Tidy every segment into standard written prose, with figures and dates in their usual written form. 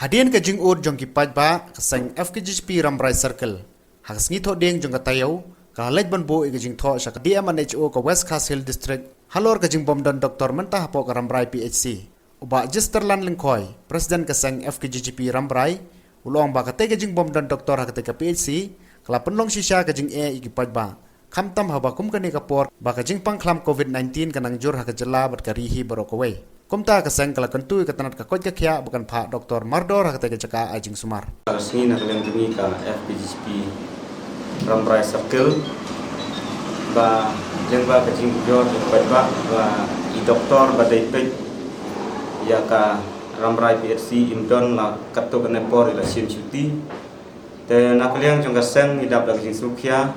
Hadian ke jing ud jong ki paj ba kaseng FKGP Ramrai Circle. Hakas ngi tho ding jong ka tayo ka lej ban bo i jing tho sha ka DMNHO ka West Khas Hill District halor ka jing bomdon Dr. Mentah po ka Ramrai PHC. Uba Jisterlan Lingkhoy, Presiden kaseng FKGP Ramrai, ulong ba ka te ka jing bomdon Dr. ha ka te ka PHC, kala penlong shisha ka jing i ki paj ba. Kham tam haba kum ka ni ka por ba ka jing pangklam COVID-19 kanang jur ha ka jela bat ka rihi barokaway. Kumta kaseng kala kentui ka tanat ka koj ka kya bukan Pak Dr. Mardor ha ka te ka jaka ajing sumar. Resmi nak kalian kami ka FKGP Ramrai Circle ba jeng ba ka jing jor ba ba i doktor ba dai pek ya ka Ramrai PHC imdon la kato ka nepor ila sim cuti te nak kalian jong kaseng idap la jing sukya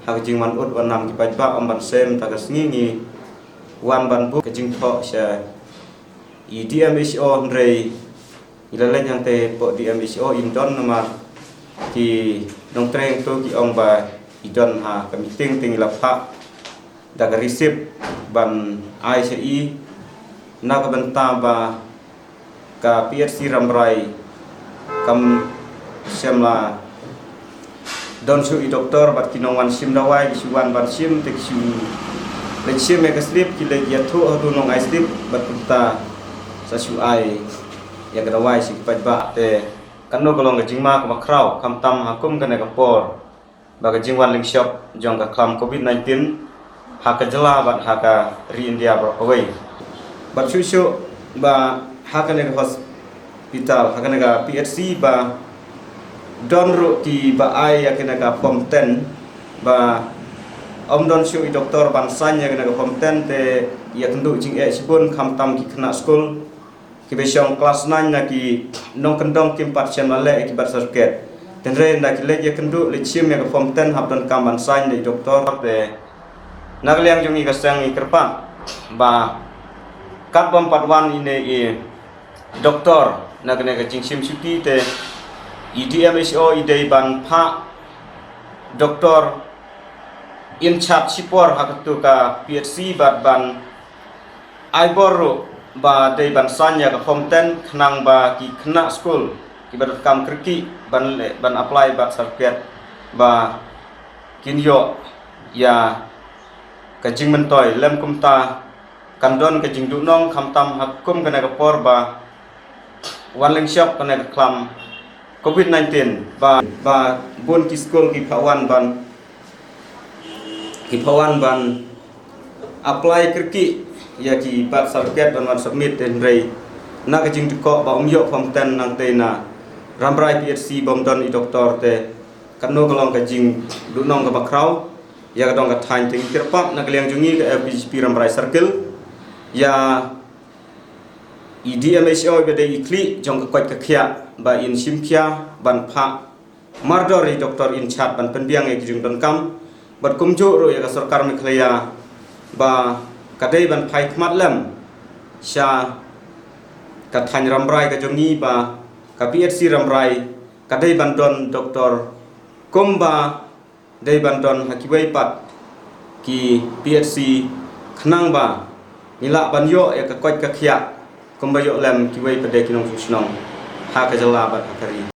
ha jing man ut wanam ki ba amban sem ta kasngi ni wan ban bu kajing tho sya i DMHO ndrei ilalang yang te po DMHO indon nama ki dong treng tu ki ong ba idon ha kami ting lapha daga receive ban ICI na ka benta ba ka PHC Ramrai kam semla don su i doktor bat kinong wan sim dawai ki wan ban sim tek sim lecim yang keslip kita jatuh atau nong aislip berputar sesuai yang kedawai si pajba te kanu kalau ngejing mak makrau kam tam hakum kena kapor baga jingwan ling shop jong ka klam COVID-19 haka jela bat haka ri India away bat susu ba haka ne hospital haka ne PHC ba don ru ti ba ai ya kena ka form 10 ba Om don siu i doktor bansanya kena kompeten te ia tentu jing sibun kam tam ki kena school ki besong kelas 9 na ki nong kendong kim pat chen male ki bar serket ten re na ki le ye kendu le chim ya kompeten hab don kam bansanya i doktor te nak liang jong i kasang i kerpan ba kat bom patwan ine i doktor na kena ka jing sim suti te i DMHO i dei ban pha doktor in chat sipor hakatu ka PHC bat ban aiboru ba dei ban sanya ka fonten khnang ba ki khna school ki bat kam kriki ban apply bat sarket ba kinyo ya ka jing mentoy lem kumta kandon ka jing dunong khamtam hakum kana ka por ba wanling shop kana ka klam COVID-19 ba bon ki school ki phawan ban Hipawan ban apply kerki ya ki bat sarket ban submit den rei na ka jing ko ba umyo pamten nang te na Ramrai PHC bomdon i doktor te kanu kolong ka jing dunong ka bakrau ya ka dong ka thain ting kirpap na kliang jungi ka FKGP Ramrai Circle ya i DMHO be de ikli jong ka kwat ka khia ba in simkhia ban pha mardor i doktor in chat ban penbiang e jing don kam bat kumjo ro ya sarkar meklaya ba kadai ban phai khmat lem sha ka than Ramrai ka jongi ba ka PHC Ramrai kadai ban don doktor kumba dei ban don hakibai pat ki PHC khnang ba nila ban yo ya ka kwat ka khia kumba yo lem kiwai pade kinong susnong ha ka jala bat hakari